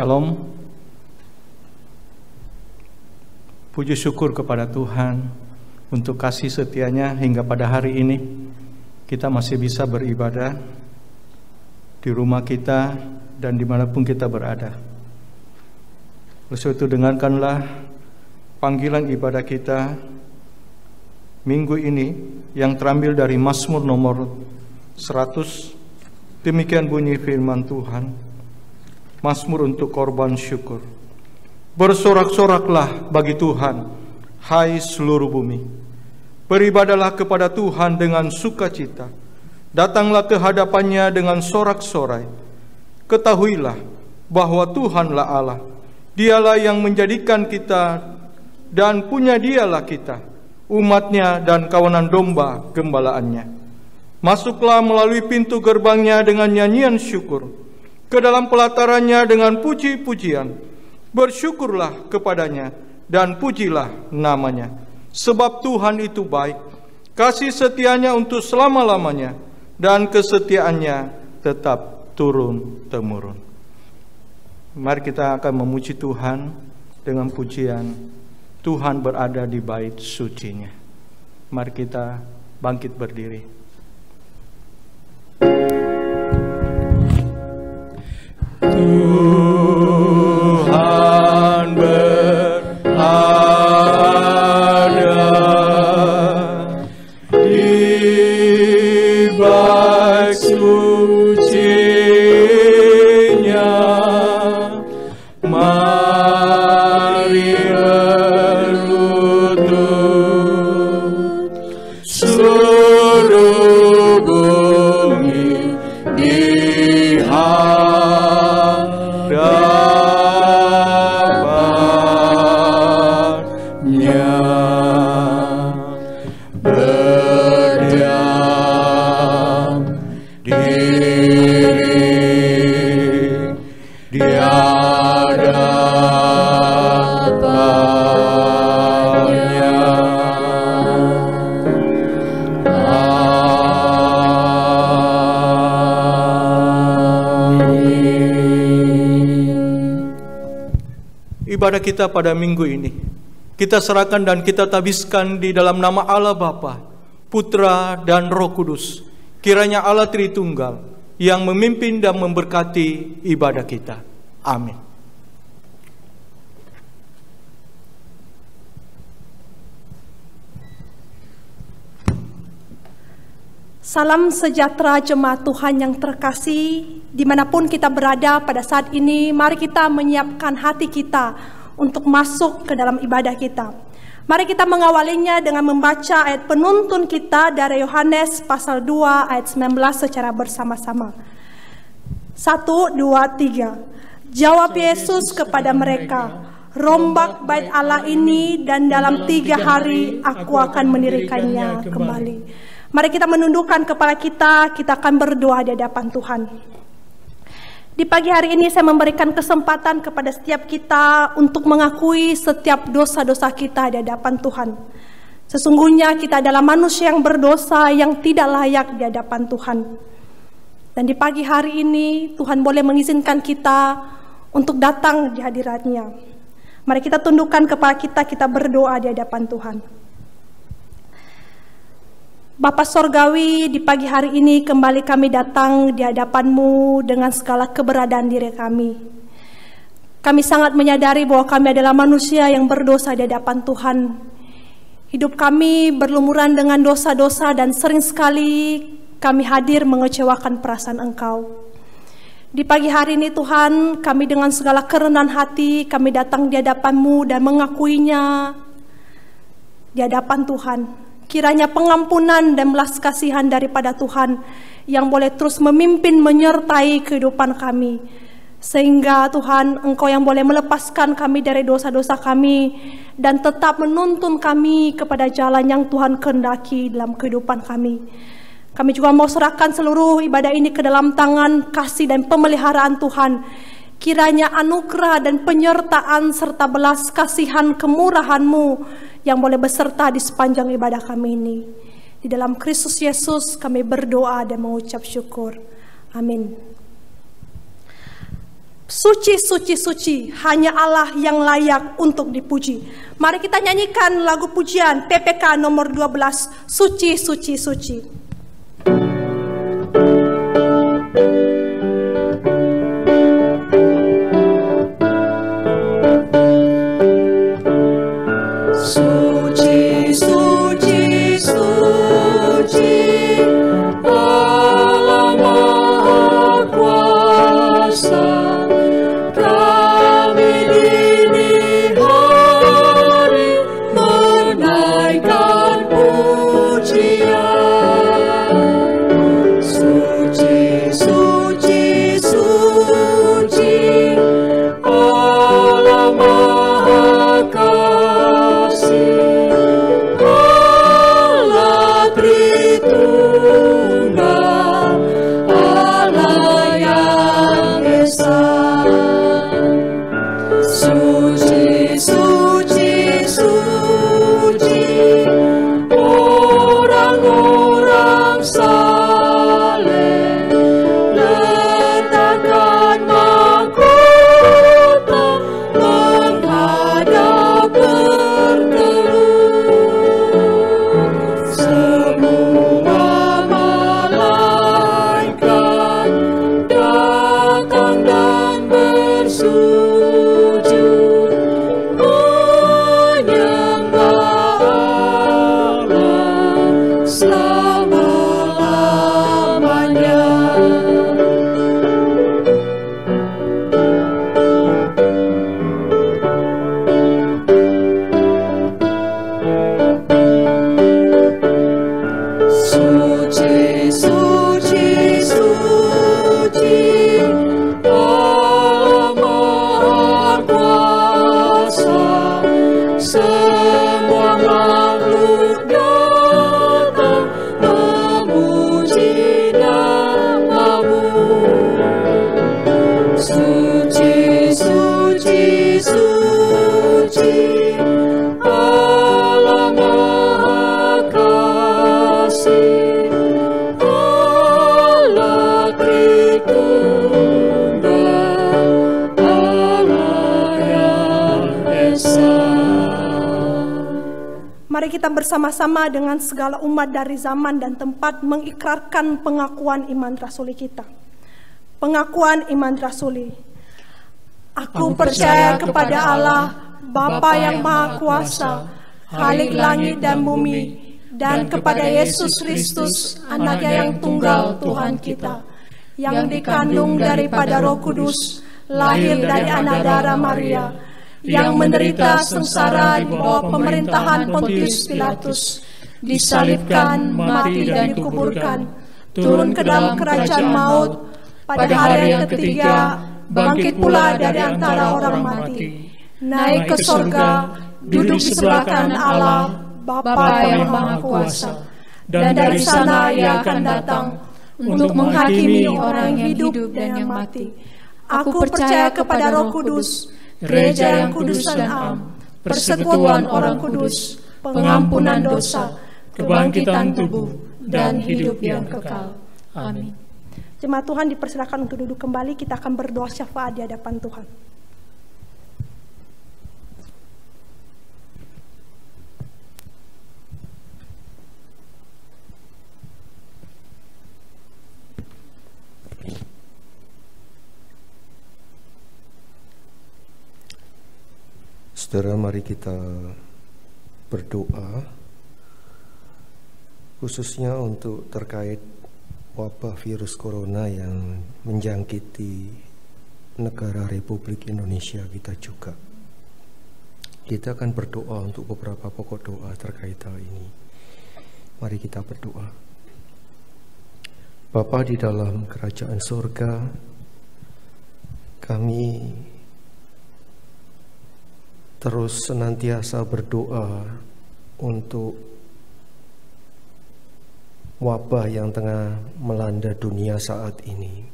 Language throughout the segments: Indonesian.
Shalom. Puji syukur kepada Tuhan untuk kasih setianya hingga pada hari ini kita masih bisa beribadah di rumah kita dan dimanapun kita berada. Oleh sebab itu dengarkanlah panggilan ibadah kita minggu ini yang terambil dari Mazmur nomor 100. Demikian bunyi firman Tuhan. Mazmur untuk korban syukur. Bersorak-soraklah bagi Tuhan, hai seluruh bumi. Beribadahlah kepada Tuhan dengan sukacita. Datanglah ke hadapannya dengan sorak-sorai. Ketahuilah bahwa Tuhanlah Allah. Dialah yang menjadikan kita dan punya dialah kita, umatnya dan kawanan domba gembalaannya. Masuklah melalui pintu gerbangnya dengan nyanyian syukur, ke dalam pelatarannya dengan puji-pujian. Bersyukurlah kepadanya dan pujilah namanya. Sebab Tuhan itu baik, kasih setianya untuk selama-lamanya, dan kesetiaannya tetap turun-temurun. Mari kita akan memuji Tuhan dengan pujian Tuhan berada di bait sucinya. Mari kita bangkit berdiri. Tuhan berada di bait sucinya. Mari berlutut seluruh bumi di ibadah kita pada minggu ini kita serahkan dan kita tabiskan di dalam nama Allah Bapa, Putra dan Roh Kudus. Kiranya Allah Tritunggal yang memimpin dan memberkati ibadah kita. Amin. Salam sejahtera jemaat Tuhan yang terkasih, dimanapun kita berada pada saat ini, mari kita menyiapkan hati kita untuk masuk ke dalam ibadah kita. Mari kita mengawalinya dengan membaca ayat penuntun kita dari Yohanes pasal 2 ayat 19 secara bersama-sama. 1, 2, 3. Jawab Yesus kepada mereka, rombak bait Allah ini dan dalam 3 hari aku akan mendirikannya kembali. Mari kita menundukkan kepala kita akan berdoa di hadapan Tuhan. Di pagi hari ini saya memberikan kesempatan kepada setiap kita untuk mengakui setiap dosa-dosa kita di hadapan Tuhan. Sesungguhnya kita adalah manusia yang berdosa yang tidak layak di hadapan Tuhan. Dan di pagi hari ini Tuhan boleh mengizinkan kita untuk datang di hadirat-Nya. Mari kita tundukkan kepala kita berdoa di hadapan Tuhan. Bapa Sorgawi, di pagi hari ini kembali kami datang di hadapan-Mu dengan segala keberadaan diri kami. Kami sangat menyadari bahwa kami adalah manusia yang berdosa di hadapan Tuhan, Hidup kami berlumuran dengan dosa-dosa dan sering sekali kami hadir mengecewakan perasaan Engkau. Di pagi hari ini Tuhan, kami dengan segala kerendahan hati, kami datang di hadapan-Mu dan mengakuinya di hadapan Tuhan. Kiranya pengampunan dan belas kasihan daripada Tuhan yang boleh terus memimpin menyertai kehidupan kami. Sehingga Tuhan, Engkau yang boleh melepaskan kami dari dosa-dosa kami dan tetap menuntun kami kepada jalan yang Tuhan kehendaki dalam kehidupan kami. Kami juga mau serahkan seluruh ibadah ini ke dalam tangan kasih dan pemeliharaan Tuhan. Kiranya anugerah dan penyertaan serta belas kasihan kemurahan-Mu yang boleh beserta di sepanjang ibadah kami ini. Di dalam Kristus Yesus kami berdoa dan mengucap syukur. Amin. Suci, suci, suci, hanya Allah yang layak untuk dipuji. Mari kita nyanyikan lagu pujian PPK nomor 12, Suci, Suci, Suci. Suci, suci, suci, Allah Maha Kuasa. Mari kita bersama-sama dengan segala umat dari zaman dan tempat mengikrarkan pengakuan iman rasuli kita. Pengakuan iman rasuli. Aku percaya kepada Allah, Bapa yang Maha Kuasa, Khalik langit dan bumi, dan kepada Yesus Kristus, Anaknya yang tunggal Tuhan kita, yang dikandung daripada Roh Kudus, lahir dari anak darah Maria, yang menderita sengsara di bawah pemerintahan Pontius Pilatus, disalibkan, mati dan dikuburkan, turun ke dalam kerajaan maut, pada hari yang ketiga bangkit pula dari antara orang mati, naik ke sorga, duduk di sebelah kanan Allah, Bapa yang Maha Kuasa, dan dari sana Ia akan datang untuk menghakimi orang yang hidup dan yang mati. Aku percaya kepada Roh Kudus, Gereja yang kudus dan am, persekutuan orang kudus, pengampunan dosa, kebangkitan tubuh, dan hidup yang kekal. Amin. Jemaat Tuhan dipersilakan untuk duduk kembali, kita akan berdoa syafaat di hadapan Tuhan. Saudara, mari kita berdoa khususnya untuk terkait wabah virus corona yang menjangkiti negara Republik Indonesia kita juga. Kita akan berdoa untuk beberapa pokok doa terkait hal ini. Mari kita berdoa. Bapa di dalam kerajaan surga, kami terus senantiasa berdoa untuk wabah yang tengah melanda dunia saat ini.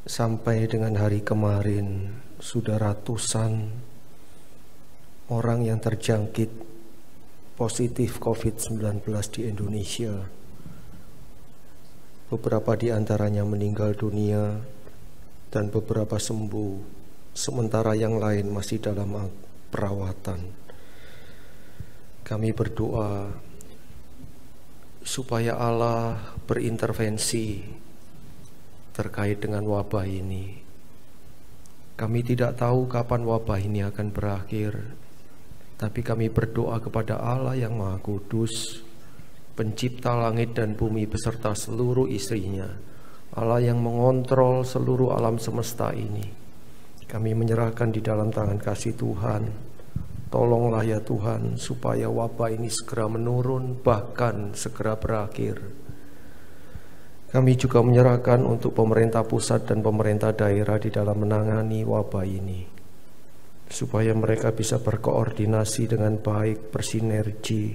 Sampai dengan hari kemarin sudah ratusan orang yang terjangkit positif COVID-19 di Indonesia. Beberapa di antaranya meninggal dunia dan beberapa sembuh, sementara yang lain masih dalam perawatan. Kami berdoa supaya Allah berintervensi terkait dengan wabah ini. Kami tidak tahu kapan wabah ini akan berakhir, tapi kami berdoa kepada Allah yang Maha Kudus, pencipta langit dan bumi beserta seluruh isinya, Allah yang mengontrol seluruh alam semesta ini. Kami menyerahkan di dalam tangan kasih Tuhan. Tolonglah ya Tuhan, supaya wabah ini segera menurun, bahkan segera berakhir. Kami juga menyerahkan untuk pemerintah pusat dan pemerintah daerah di dalam menangani wabah ini, supaya mereka bisa berkoordinasi dengan baik, bersinergi,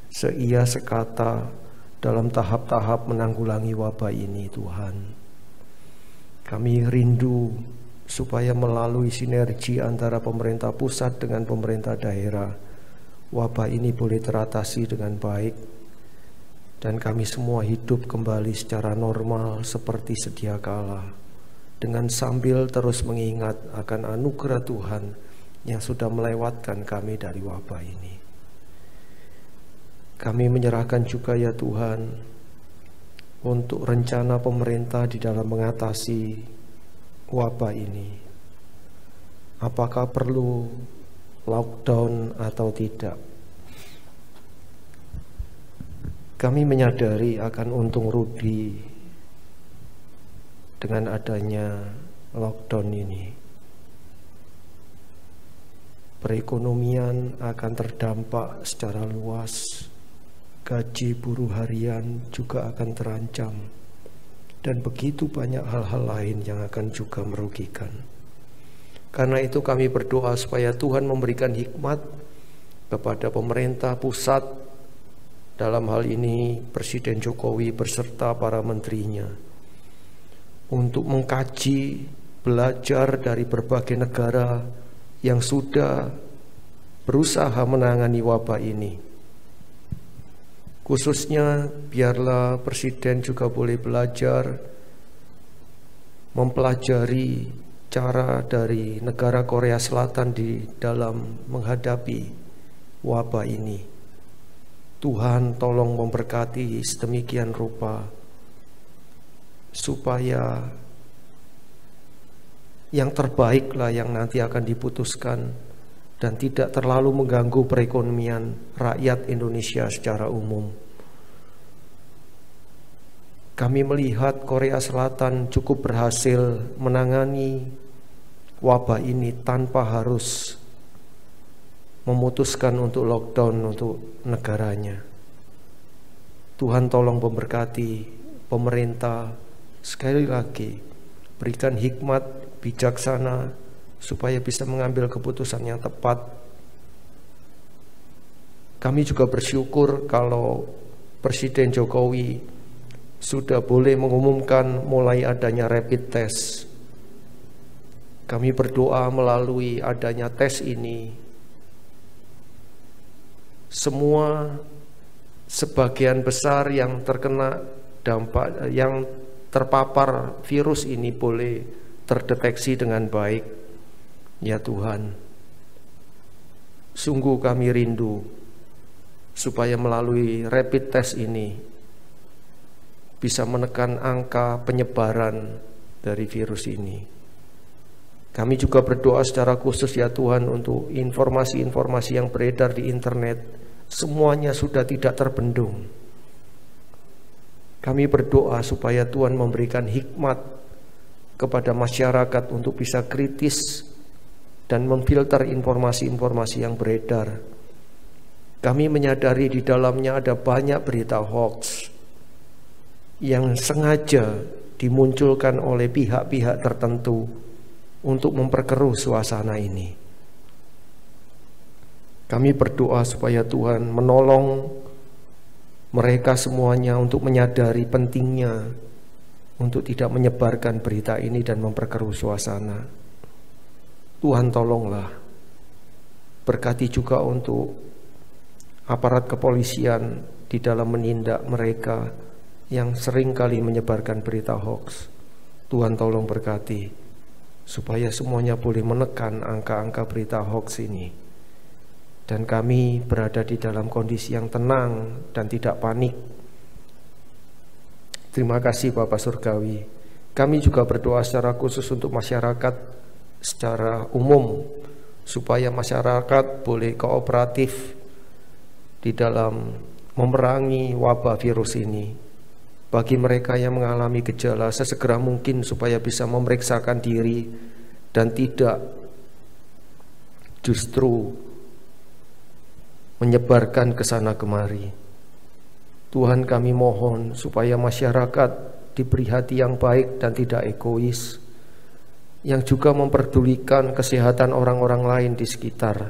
seia sekata dalam tahap-tahap menanggulangi wabah ini. Tuhan, kami rindu supaya melalui sinergi antara pemerintah pusat dengan pemerintah daerah, wabah ini boleh teratasi dengan baik, dan kami semua hidup kembali secara normal seperti sedia kala, dengan sambil terus mengingat akan anugerah Tuhan yang sudah melewatkan kami dari wabah ini. Kami menyerahkan juga ya Tuhan untuk rencana pemerintah di dalam mengatasi wabah ini. Apakah perlu lockdown atau tidak? Kami menyadari akan untung rugi dengan adanya lockdown ini. Perekonomian akan terdampak secara luas, gaji buruh harian juga akan terancam, dan begitu banyak hal-hal lain yang akan juga merugikan. Karena itu kami berdoa supaya Tuhan memberikan hikmat kepada pemerintah pusat, dalam hal ini Presiden Jokowi beserta para menterinya, untuk mengkaji, belajar dari berbagai negara yang sudah berusaha menangani wabah ini. Khususnya biarlah Presiden juga boleh belajar, mempelajari cara dari negara Korea Selatan di dalam menghadapi wabah ini. Tuhan tolong memberkati sedemikian rupa, supaya yang terbaiklah yang nanti akan diputuskan dan tidak terlalu mengganggu perekonomian rakyat Indonesia secara umum. Kami melihat Korea Selatan cukup berhasil menangani wabah ini tanpa harus memutuskan untuk lockdown untuk negaranya. Tuhan tolong memberkati pemerintah, sekali lagi berikan hikmat bijaksana supaya bisa mengambil keputusan yang tepat. Kami juga bersyukur kalau Presiden Jokowi sudah boleh mengumumkan mulai adanya rapid test. Kami berdoa melalui adanya tes ini, semua sebagian besar yang terkena dampak, yang terpapar virus ini boleh terdeteksi dengan baik. Ya Tuhan, sungguh kami rindu supaya melalui rapid test ini bisa menekan angka penyebaran dari virus ini. Kami juga berdoa secara khusus ya Tuhan untuk informasi-informasi yang beredar di internet semuanya sudah tidak terbendung. Kami berdoa supaya Tuhan memberikan hikmat kepada masyarakat untuk bisa kritis dan memfilter informasi-informasi yang beredar. Kami menyadari di dalamnya ada banyak berita hoax yang sengaja dimunculkan oleh pihak-pihak tertentu untuk memperkeruh suasana ini. Kami berdoa supaya Tuhan menolong mereka semuanya untuk menyadari pentingnya untuk tidak menyebarkan berita ini dan memperkeruh suasana. Tuhan tolonglah, berkati juga untuk aparat kepolisian di dalam menindak mereka yang sering kali menyebarkan berita hoax. Tuhan tolong berkati supaya semuanya boleh menekan angka-angka berita hoax ini, dan kami berada di dalam kondisi yang tenang dan tidak panik. Terima kasih Bapak Surgawi. Kami juga berdoa secara khusus untuk masyarakat secara umum, supaya masyarakat boleh kooperatif di dalam memerangi wabah virus ini. Bagi mereka yang mengalami gejala, sesegera mungkin supaya bisa memeriksakan diri dan tidak justru menyebarkan ke sana kemari. Tuhan, kami mohon supaya masyarakat diberi hati yang baik dan tidak egois, yang juga memperdulikan kesehatan orang-orang lain di sekitar.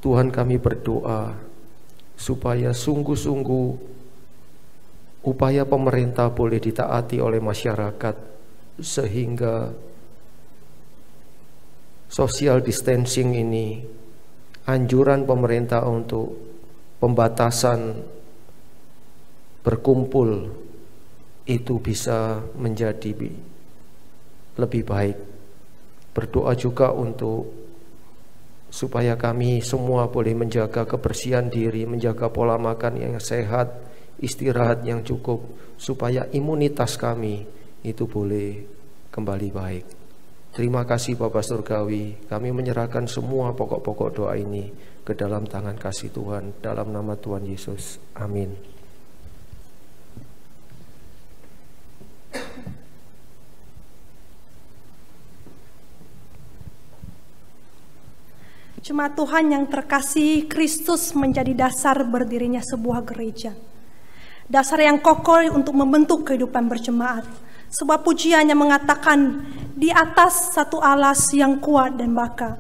Tuhan, kami berdoa supaya sungguh-sungguh upaya pemerintah boleh ditaati oleh masyarakat, sehingga social distancing ini, anjuran pemerintah untuk pembatasan berkumpul itu bisa menjadi lebih baik. Berdoa juga untuk supaya kami semua boleh menjaga kebersihan diri, menjaga pola makan yang sehat, istirahat yang cukup, supaya imunitas kami itu boleh kembali baik. Terima kasih Bapak Surgawi. Kami menyerahkan semua pokok-pokok doa ini ke dalam tangan kasih Tuhan, dalam nama Tuhan Yesus. Amin. Jemaat Tuhan yang terkasih, Kristus menjadi dasar berdirinya sebuah gereja. Dasar yang kokoh untuk membentuk kehidupan berjemaat. Sebuah pujian yang mengatakan di atas satu alas yang kuat dan baka.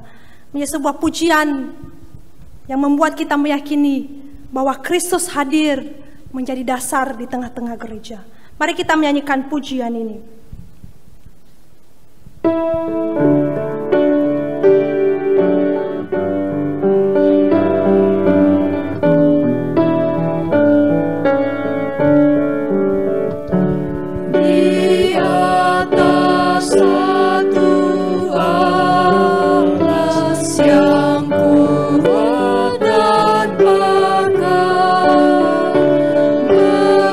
Menjadi sebuah pujian yang membuat kita meyakini bahwa Kristus hadir menjadi dasar di tengah-tengah gereja. Mari kita menyanyikan pujian ini.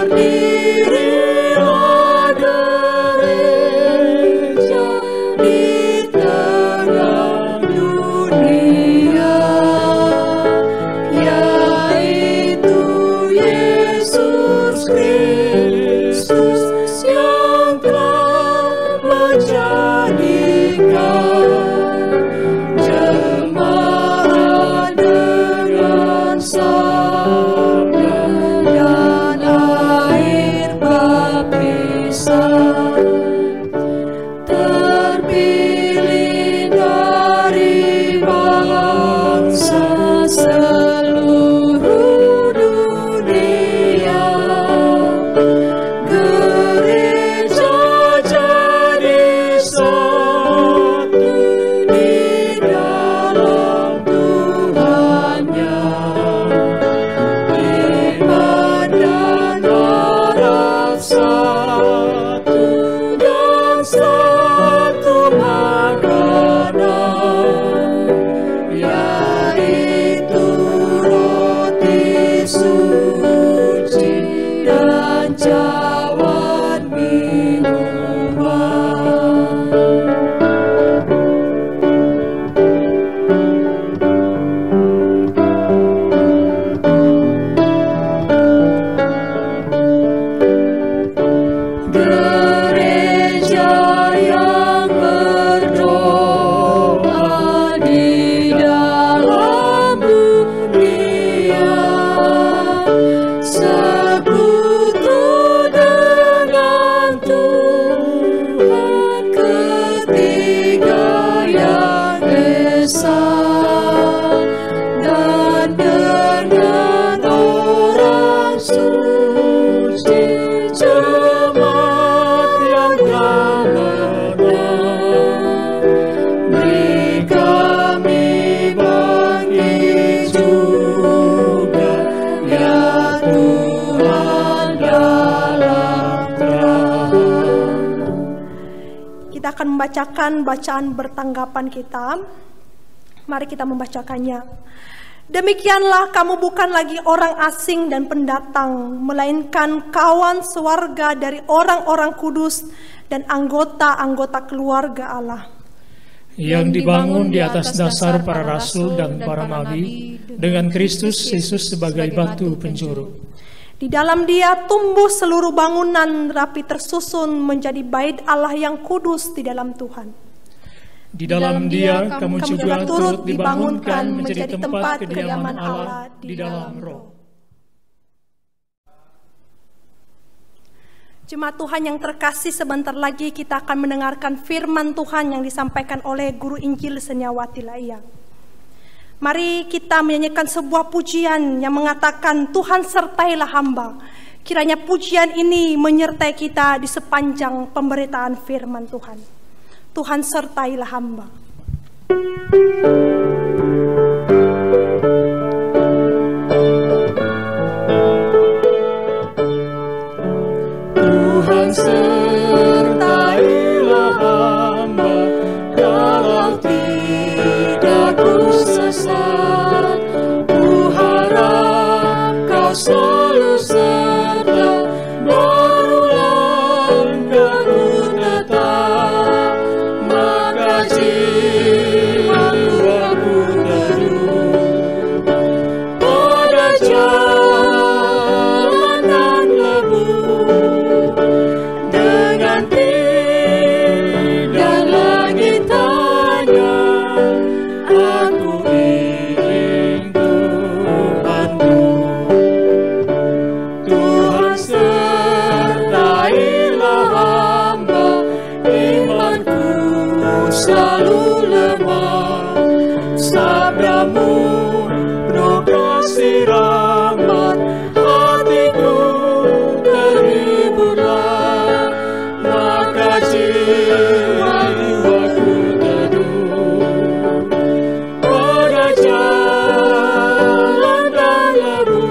Berdirilah gereja di sesat dan dengan orang suci jemaat yang telah menang. Beri kami bangkit juga ya Tuhan dalam terang. Kita akan membacakan bacaan bertanggapan kita. Mari kita membacakannya. Demikianlah kamu bukan lagi orang asing dan pendatang, melainkan kawan sewarga dari orang-orang kudus dan anggota-anggota keluarga Allah. Yang dibangun di atas dasar para rasul dan para nabi, dengan Kristus Yesus sebagai batu penjuru. Di dalam Dia tumbuh seluruh bangunan rapi tersusun menjadi bait Allah yang kudus di dalam Tuhan. Di dalam Dia kamu juga turut dibangunkan menjadi tempat kediaman Allah di dalam Roh. Jemaat Tuhan yang terkasih, sebentar lagi kita akan mendengarkan firman Tuhan yang disampaikan oleh Guru Injil Seniawati Laia. Mari kita menyanyikan sebuah pujian yang mengatakan, Tuhan sertailah hamba. Kiranya pujian ini menyertai kita di sepanjang pemberitaan firman Tuhan. Tuhan sertailah hamba. Tuhan sertailah hamba, kalau tidak ku sesat. Ku harap kau selalu serta, berulang ku tetap. Maka jiwaku teduh pada jalanan lebu, dengan tidak lagi tanya, aku ingin Tuhanku. Tuhan sertailah hamba, imanku selalu lemah. Sabdamu penuh kasih rahmat, hatiku terhiburlah. Maka jiwaku teduh pada jalan dan lebu,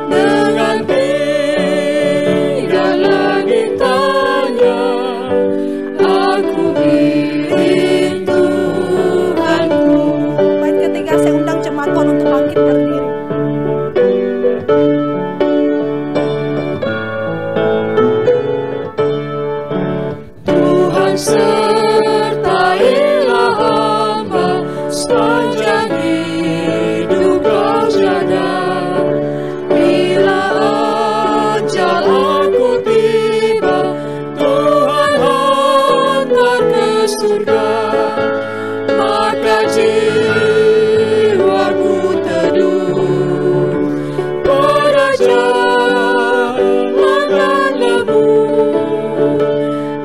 dengan tidak lagi tanya, aku ingin Tuhanku. Bait ketiga saya undang jemaat Tuhan untuk bangkit berdiri. Tuhan sertailah hamba, sepanjang hidup kau jaga. Bila ajal aku tiba, Tuhan hantar ke surga. Maka jiwaku teduh pada jalan dan lebu,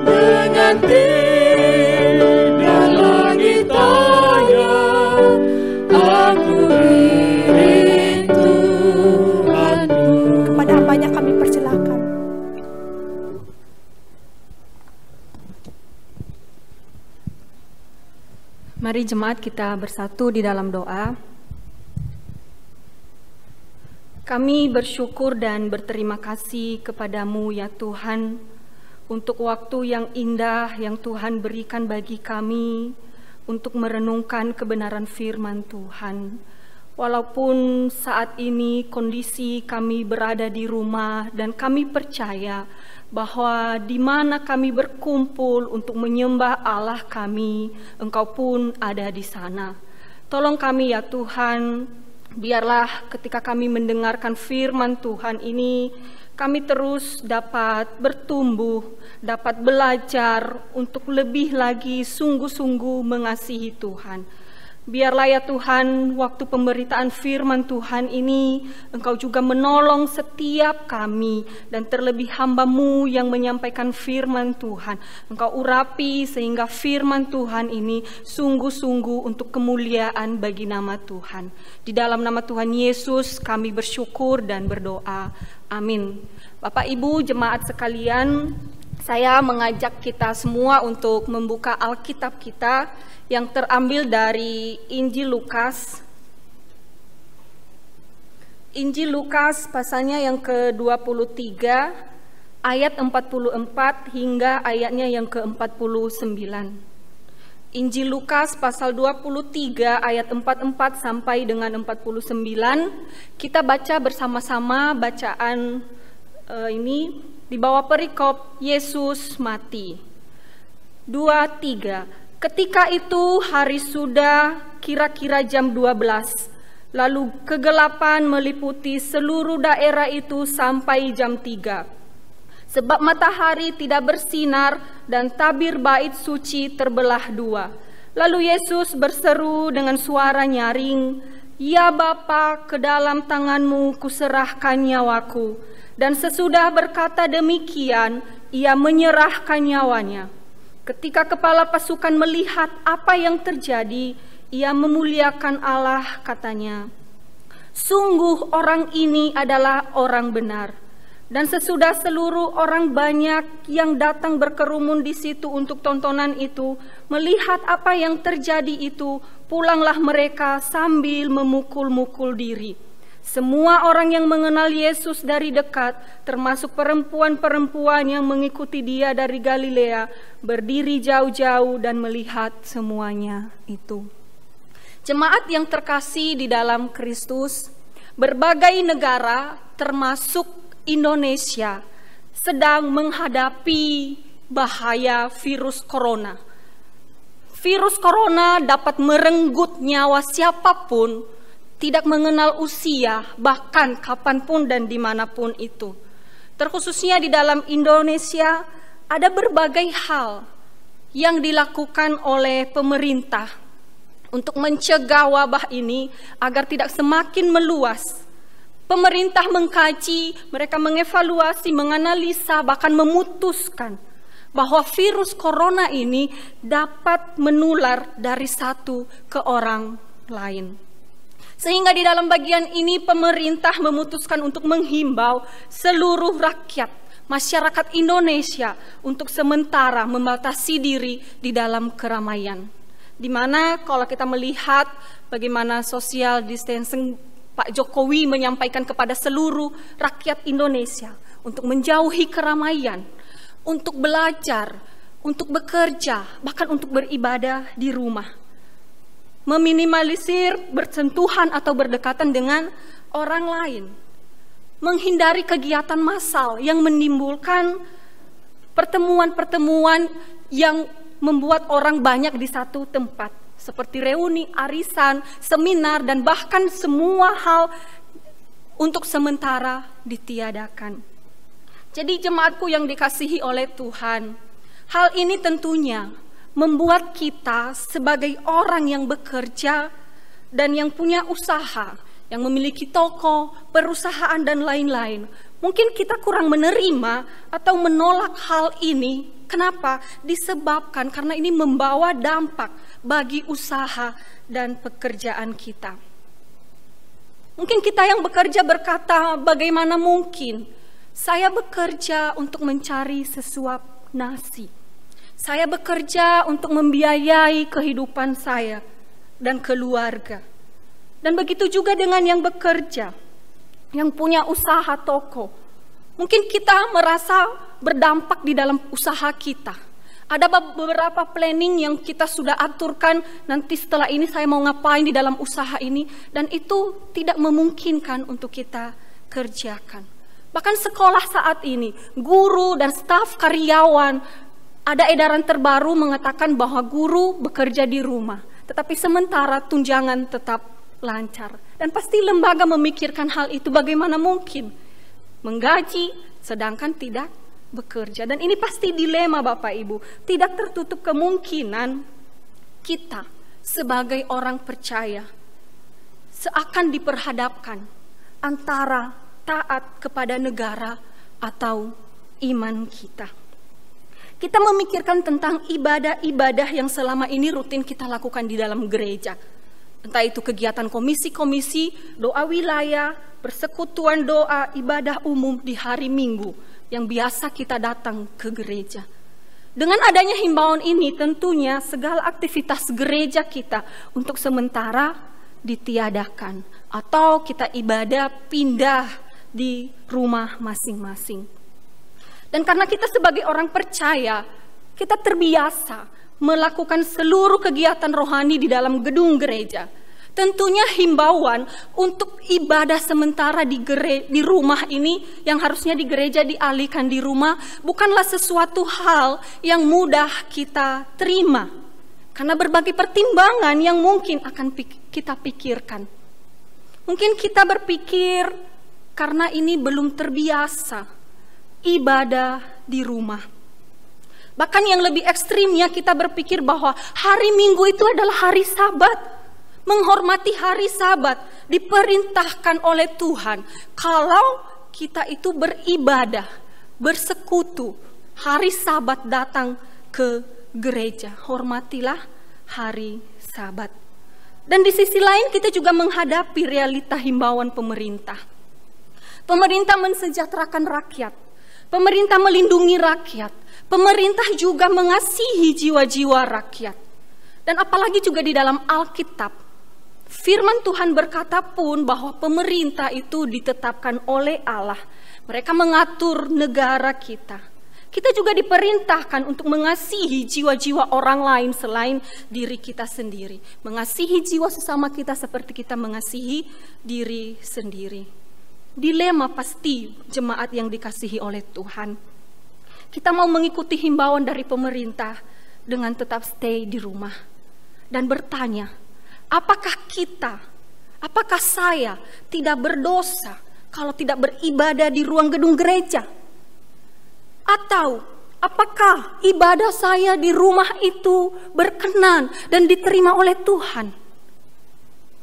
dengan tidak lagi tanya, aku ingin Tuhanku. Kepada hambanya kami persilakan. Mari jemaat kita bersatu di dalam doa. Kami bersyukur dan berterima kasih kepadamu ya Tuhan, untuk waktu yang indah yang Tuhan berikan bagi kami untuk merenungkan kebenaran firman Tuhan. Walaupun saat ini kondisi kami berada di rumah, dan kami percaya bahwa di mana kami berkumpul untuk menyembah Allah kami, Engkau pun ada di sana. Tolong kami ya Tuhan, biarlah ketika kami mendengarkan firman Tuhan ini, kami terus dapat bertumbuh, dapat belajar untuk lebih lagi sungguh-sungguh mengasihi Tuhan. Biarlah ya Tuhan, waktu pemberitaan firman Tuhan ini, Engkau juga menolong setiap kami, dan terlebih hamba-Mu yang menyampaikan firman Tuhan. Engkau urapi sehingga firman Tuhan ini sungguh-sungguh untuk kemuliaan bagi nama Tuhan. Di dalam nama Tuhan Yesus kami bersyukur dan berdoa. Amin. Bapak Ibu jemaat sekalian, saya mengajak kita semua untuk membuka Alkitab kita yang terambil dari Injil Lukas. Injil Lukas pasalnya yang ke-23 ayat 44 hingga ayatnya yang ke-49. Injil Lukas pasal 23 ayat 44 sampai dengan 49. Kita baca bersama-sama bacaan ini di bawah perikop Yesus mati. 2, 3. Ketika itu hari sudah kira-kira jam 12, lalu kegelapan meliputi seluruh daerah itu sampai jam 3. Sebab matahari tidak bersinar dan tabir bait suci terbelah 2. Lalu Yesus berseru dengan suara nyaring, "Ya Bapa, ke dalam tangan-Mu kuserahkan nyawaku." Dan sesudah berkata demikian, ia menyerahkan nyawanya. Ketika kepala pasukan melihat apa yang terjadi, ia memuliakan Allah, katanya, "Sungguh orang ini adalah orang benar." Dan sesudah seluruh orang banyak yang datang berkerumun di situ untuk tontonan itu, melihat apa yang terjadi itu, pulanglah mereka sambil memukul-mukul diri. Semua orang yang mengenal Yesus dari dekat, termasuk perempuan-perempuan yang mengikuti Dia dari Galilea, berdiri jauh-jauh dan melihat semuanya itu. Jemaat yang terkasih di dalam Kristus, berbagai negara termasuk Indonesia sedang menghadapi bahaya virus corona. Virus corona dapat merenggut nyawa siapapun, tidak mengenal usia, bahkan kapanpun dan dimanapun itu. Terkhususnya di dalam Indonesia, ada berbagai hal yang dilakukan oleh pemerintah untuk mencegah wabah ini agar tidak semakin meluas. Pemerintah mengkaji, mereka mengevaluasi, menganalisa, bahkan memutuskan bahwa virus corona ini dapat menular dari satu ke orang lain. Sehingga di dalam bagian ini pemerintah memutuskan untuk menghimbau seluruh rakyat, masyarakat Indonesia untuk sementara membatasi diri di dalam keramaian. Di mana kalau kita melihat bagaimana social distancing, Pak Jokowi menyampaikan kepada seluruh rakyat Indonesia untuk menjauhi keramaian, untuk belajar, untuk bekerja, bahkan untuk beribadah di rumah. Meminimalisir bersentuhan atau berdekatan dengan orang lain, menghindari kegiatan massal yang menimbulkan pertemuan-pertemuan yang membuat orang banyak di satu tempat, seperti reuni, arisan, seminar, dan bahkan semua hal untuk sementara ditiadakan. Jadi jemaatku yang dikasihi oleh Tuhan, hal ini tentunya membuat kita sebagai orang yang bekerja dan yang punya usaha, yang memiliki toko, perusahaan dan lain-lain, mungkin kita kurang menerima atau menolak hal ini. Kenapa? Disebabkan karena ini membawa dampak bagi usaha dan pekerjaan kita. Mungkin kita yang bekerja berkata, bagaimana mungkin saya bekerja untuk mencari sesuap nasi. Saya bekerja untuk membiayai kehidupan saya dan keluarga. Dan begitu juga dengan yang bekerja, yang punya usaha toko. Mungkin kita merasa berdampak di dalam usaha kita. Ada beberapa planning yang kita sudah aturkan, nanti setelah ini saya mau ngapain di dalam usaha ini, dan itu tidak memungkinkan untuk kita kerjakan. Bahkan sekolah saat ini, guru dan staf karyawan, ada edaran terbaru mengatakan bahwa guru bekerja di rumah, tetapi sementara tunjangan tetap lancar. Dan pasti lembaga memikirkan hal itu, bagaimana mungkin menggaji sedangkan tidak bekerja. Dan ini pasti dilema Bapak Ibu. Tidak tertutup kemungkinan kita sebagai orang percaya seakan diperhadapkan antara taat kepada negara atau iman kita. Kita memikirkan tentang ibadah-ibadah yang selama ini rutin kita lakukan di dalam gereja. Entah itu kegiatan komisi-komisi, doa wilayah, persekutuan doa, ibadah umum di hari Minggu yang biasa kita datang ke gereja. Dengan adanya himbauan ini tentunya segala aktivitas gereja kita untuk sementara ditiadakan atau kita ibadah pindah di rumah masing-masing. Dan karena kita sebagai orang percaya, kita terbiasa melakukan seluruh kegiatan rohani di dalam gedung gereja. Tentunya himbauan untuk ibadah sementara di rumah ini yang harusnya di gereja dialihkan di rumah bukanlah sesuatu hal yang mudah kita terima. Karena berbagai pertimbangan yang mungkin akan kita pikirkan. Mungkin kita berpikir karena ini belum terbiasa ibadah di rumah. Bahkan yang lebih ekstrimnya kita berpikir bahwa hari Minggu itu adalah hari Sabat. Menghormati hari Sabat diperintahkan oleh Tuhan. Kalau kita itu beribadah, bersekutu, hari Sabat datang ke gereja. Hormatilah hari Sabat. Dan di sisi lain kita juga menghadapi realita himbauan pemerintah. Pemerintah mensejahterakan rakyat. Pemerintah melindungi rakyat. Pemerintah juga mengasihi jiwa-jiwa rakyat. Dan apalagi juga di dalam Alkitab, firman Tuhan berkata pun bahwa pemerintah itu ditetapkan oleh Allah. Mereka mengatur negara kita. Kita juga diperintahkan untuk mengasihi jiwa-jiwa orang lain selain diri kita sendiri. Mengasihi jiwa sesama kita seperti kita mengasihi diri sendiri. Dilema pasti jemaat yang dikasihi oleh Tuhan. Kita mau mengikuti himbauan dari pemerintah dengan tetap stay di rumah. Dan bertanya, apakah saya tidak berdosa kalau tidak beribadah di ruang gedung gereja? Atau apakah ibadah saya di rumah itu berkenan dan diterima oleh Tuhan?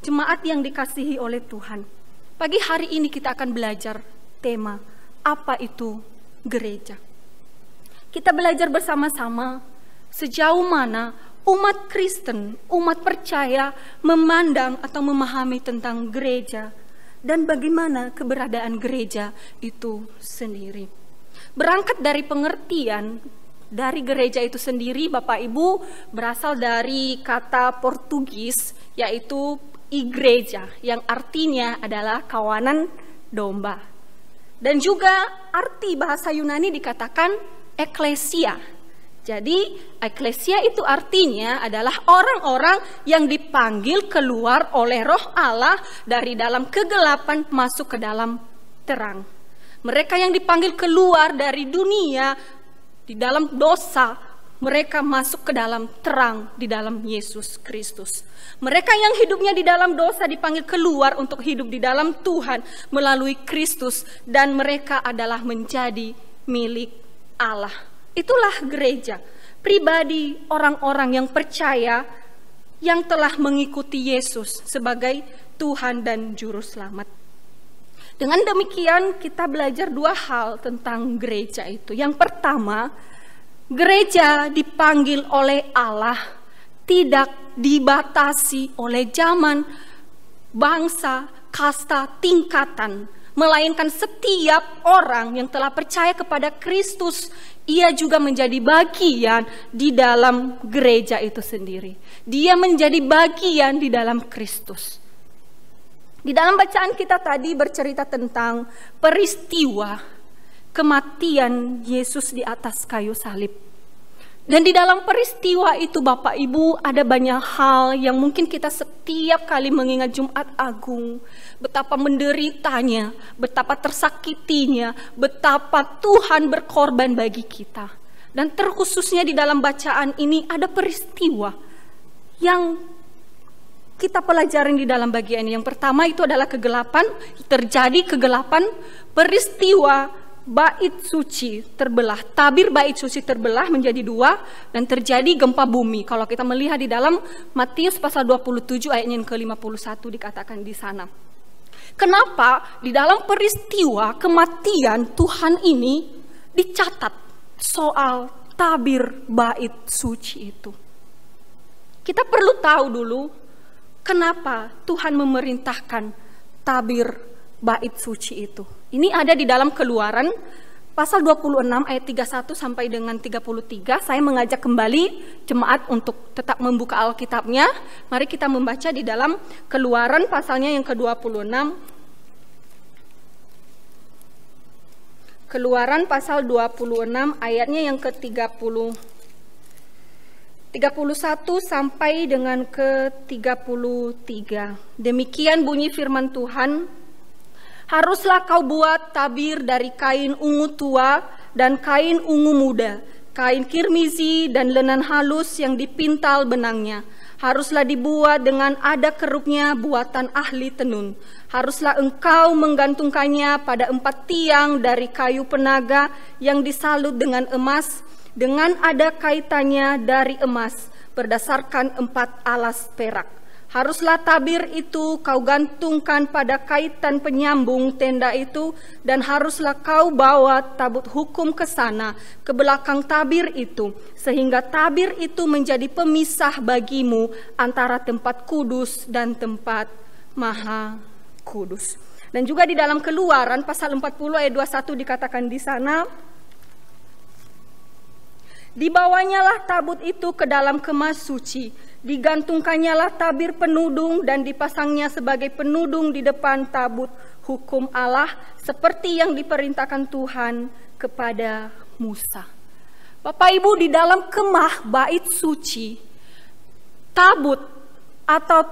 Jemaat yang dikasihi oleh Tuhan. Pagi hari ini kita akan belajar tema apa itu gereja. Kita belajar bersama-sama sejauh mana umat Kristen, umat percaya memandang atau memahami tentang gereja dan bagaimana keberadaan gereja itu sendiri. Berangkat dari pengertian dari gereja itu sendiri, Bapak Ibu, berasal dari kata Portugis yaitu igreja, yang artinya adalah kawanan domba. Dan juga arti bahasa Yunani dikatakan eklesia. Jadi eklesia itu artinya adalah orang-orang yang dipanggil keluar oleh Roh Allah dari dalam kegelapan masuk ke dalam terang. Mereka yang dipanggil keluar dari dunia di dalam dosa, mereka masuk ke dalam terang di dalam Yesus Kristus. Mereka yang hidupnya di dalam dosa dipanggil keluar untuk hidup di dalam Tuhan melalui Kristus, dan mereka adalah menjadi milik Allah. Itulah gereja, pribadi orang-orang yang percaya yang telah mengikuti Yesus sebagai Tuhan dan Juru Selamat. Dengan demikian kita belajar dua hal tentang gereja itu. Yang pertama, gereja dipanggil oleh Allah, tidak dibatasi oleh zaman, bangsa, kasta, tingkatan, melainkan setiap orang yang telah percaya kepada Kristus, ia juga menjadi bagian di dalam gereja itu sendiri. Dia menjadi bagian di dalam Kristus. Di dalam bacaan kita tadi bercerita tentang peristiwa kematian Yesus di atas kayu salib. Dan di dalam peristiwa itu Bapak Ibu ada banyak hal yang mungkin kita setiap kali mengingat Jumat Agung, betapa menderitanya, betapa tersakitinya, betapa Tuhan berkorban bagi kita. Dan terkhususnya di dalam bacaan ini ada peristiwa yang kita pelajarin di dalam bagian ini. Yang pertama itu adalah kegelapan, terjadi kegelapan, peristiwa bait suci terbelah, tabir bait suci terbelah menjadi dua dan terjadi gempa bumi. Kalau kita melihat di dalam Matius pasal 27 ayatnya yang ke-51 dikatakan di sana. Kenapa di dalam peristiwa kematian Tuhan ini dicatat soal tabir bait suci itu? Kita perlu tahu dulu kenapa Tuhan memerintahkan tabir bait suci itu. Ini ada di dalam Keluaran pasal 26 ayat 31 sampai dengan 33. Saya mengajak kembali jemaat untuk tetap membuka Alkitabnya. Mari kita membaca di dalam Keluaran pasalnya yang ke-26. Keluaran pasal 26 ayatnya yang ke-31 sampai dengan ke-33. Demikian bunyi firman Tuhan. Haruslah kau buat tabir dari kain ungu tua dan kain ungu muda, kain kirmizi dan lenan halus yang dipintal benangnya. Haruslah dibuat dengan ada kerupnya buatan ahli tenun. Haruslah engkau menggantungkannya pada 4 tiang dari kayu penaga yang disalut dengan emas, dengan ada kaitannya dari emas, berdasarkan 4 alas perak. Haruslah tabir itu kau gantungkan pada kaitan penyambung tenda itu, dan haruslah kau bawa tabut hukum ke sana, ke belakang tabir itu, sehingga tabir itu menjadi pemisah bagimu antara tempat kudus dan tempat maha kudus. Dan juga di dalam Keluaran pasal 40 ayat 21 dikatakan di sana, dibawanya lah tabut itu ke dalam kemah suci, digantungkannya lah tabir penudung dan dipasangnya sebagai penudung di depan tabut hukum Allah, seperti yang diperintahkan Tuhan kepada Musa. Bapak Ibu, di dalam kemah bait suci, tabut atau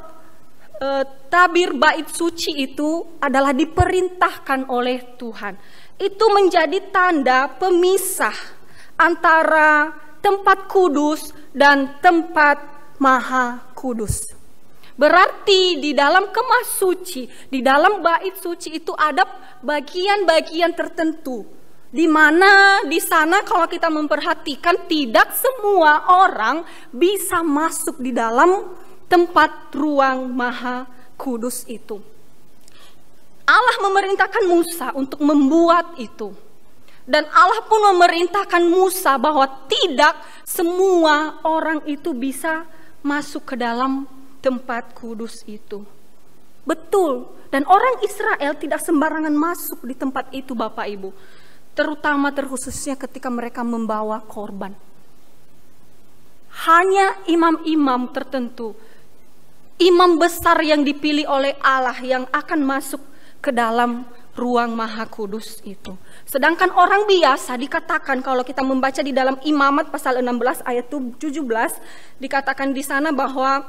tabir bait suci itu adalah diperintahkan oleh Tuhan. Itu menjadi tanda pemisah antara tempat kudus dan tempat maha kudus. Berarti di dalam kemah suci, di dalam bait suci itu ada bagian-bagian tertentu, di mana di sana kalau kita memperhatikan tidak semua orang bisa masuk di dalam tempat ruang maha kudus itu. Allah memerintahkan Musa untuk membuat itu. Dan Allah pun memerintahkan Musa bahwa tidak semua orang itu bisa masuk ke dalam tempat kudus itu. Betul, dan orang Israel tidak sembarangan masuk di tempat itu, Bapak Ibu. Terkhususnya ketika mereka membawa korban. Hanya imam-imam tertentu, imam besar yang dipilih oleh Allah yang akan masuk ke dalam ruang maha kudus itu. Sedangkan orang biasa dikatakan, kalau kita membaca di dalam Imamat pasal 16 ayat 17, dikatakan di sana bahwa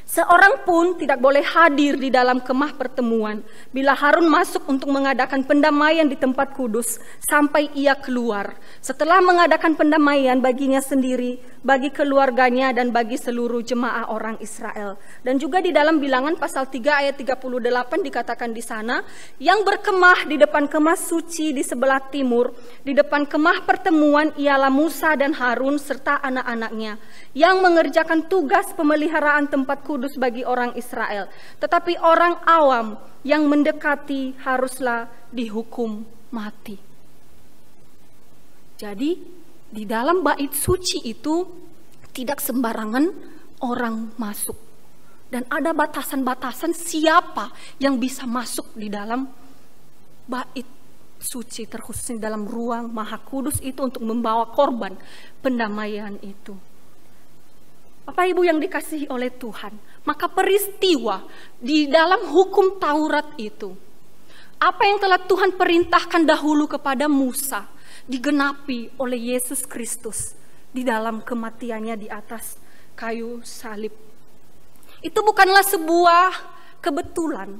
seorang pun tidak boleh hadir di dalam kemah pertemuan bila Harun masuk untuk mengadakan pendamaian di tempat kudus sampai ia keluar. Setelah mengadakan pendamaian baginya sendiri, bagi keluarganya dan bagi seluruh jemaah orang Israel. Dan juga di dalam Bilangan pasal 3 ayat 38 dikatakan di sana, yang berkemah di depan kemah suci di sebelah timur, di depan kemah pertemuan ialah Musa dan Harun serta anak-anaknya yang mengerjakan tugas pemeliharaan tempat kudus bagi orang Israel. Tetapi orang awam yang mendekati haruslah dihukum mati. Jadi di dalam bait suci itu tidak sembarangan orang masuk. Dan ada batasan-batasan siapa yang bisa masuk di dalam bait suci, terkhususnya dalam ruang maha kudus itu untuk membawa korban pendamaian itu. Bapak Ibu yang dikasihi oleh Tuhan, maka peristiwa di dalam hukum Taurat itu, apa yang telah Tuhan perintahkan dahulu kepada Musa, digenapi oleh Yesus Kristus di dalam kematiannya di atas kayu salib. Itu bukanlah sebuah kebetulan.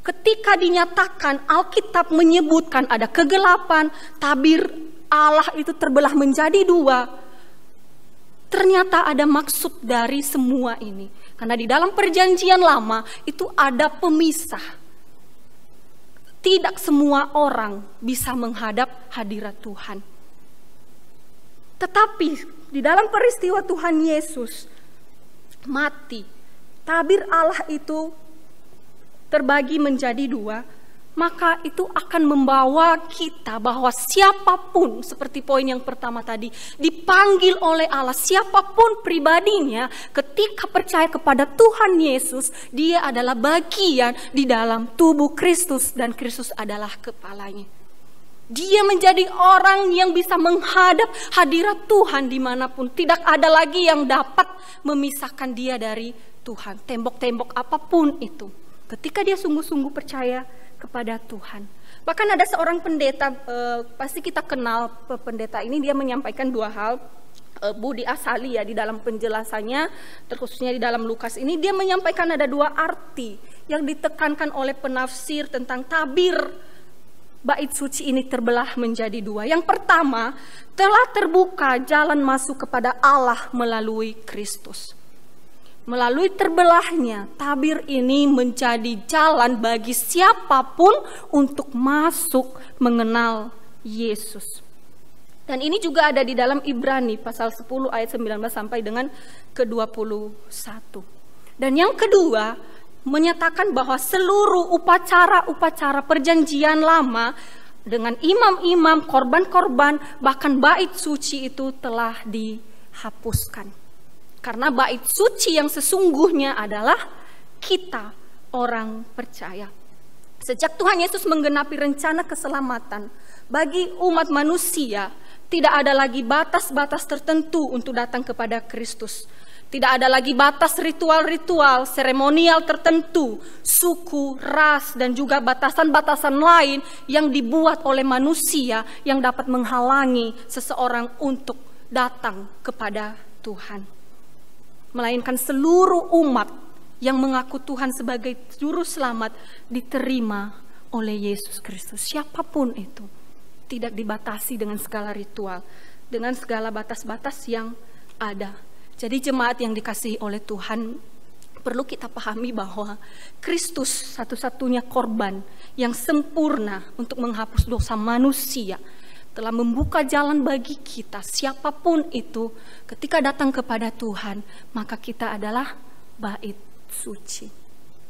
Ketika dinyatakan Alkitab menyebutkan ada kegelapan, tabir Allah itu terbelah menjadi dua, ternyata ada maksud dari semua ini. Karena di dalam perjanjian lama itu ada pemisah tidak semua orang bisa menghadap hadirat Tuhan. Tetapi di dalam peristiwa Tuhan Yesus mati, tabir Allah itu terbagi menjadi dua, maka itu akan membawa kita bahwa siapapun, seperti poin yang pertama tadi, dipanggil oleh Allah, siapapun pribadinya, ketika percaya kepada Tuhan Yesus, dia adalah bagian di dalam tubuh Kristus dan Kristus adalah kepalanya. Dia menjadi orang yang bisa menghadap hadirat Tuhan dimanapun. Tidak ada lagi yang dapat memisahkan dia dari Tuhan. Tembok-tembok apapun itu, ketika dia sungguh-sungguh percaya kepada Tuhan. Bahkan ada seorang pendeta, pasti kita kenal pendeta ini, dia menyampaikan dua hal. Budi Asali ya di dalam penjelasannya, terkhususnya di dalam Lukas ini, dia menyampaikan ada dua arti yang ditekankan oleh penafsir tentang tabir bait suci ini terbelah menjadi dua. Yang pertama, telah terbuka jalan masuk kepada Allah melalui Kristus. Melalui terbelahnya, tabir ini menjadi jalan bagi siapapun untuk masuk mengenal Yesus. Dan ini juga ada di dalam Ibrani pasal 10 ayat 19 sampai dengan ke-21. Dan yang kedua, menyatakan bahwa seluruh upacara-upacara perjanjian lama dengan imam-imam, korban-korban, bahkan bait suci itu telah dihapuskan. Karena bait suci yang sesungguhnya adalah kita orang percaya. Sejak Tuhan Yesus menggenapi rencana keselamatan bagi umat manusia, tidak ada lagi batas-batas tertentu untuk datang kepada Kristus. Tidak ada lagi batas ritual-ritual, seremonial tertentu, suku, ras, dan juga batasan-batasan lain yang dibuat oleh manusia yang dapat menghalangi seseorang untuk datang kepada Tuhan. Melainkan seluruh umat yang mengaku Tuhan sebagai juru selamat diterima oleh Yesus Kristus. Siapapun itu, tidak dibatasi dengan segala ritual, dengan segala batas-batas yang ada. Jadi jemaat yang dikasihi oleh Tuhan, perlu kita pahami bahwa Kristus satu-satunya korban yang sempurna untuk menghapus dosa manusia, telah membuka jalan bagi kita, siapapun itu, ketika datang kepada Tuhan, maka kita adalah bait suci,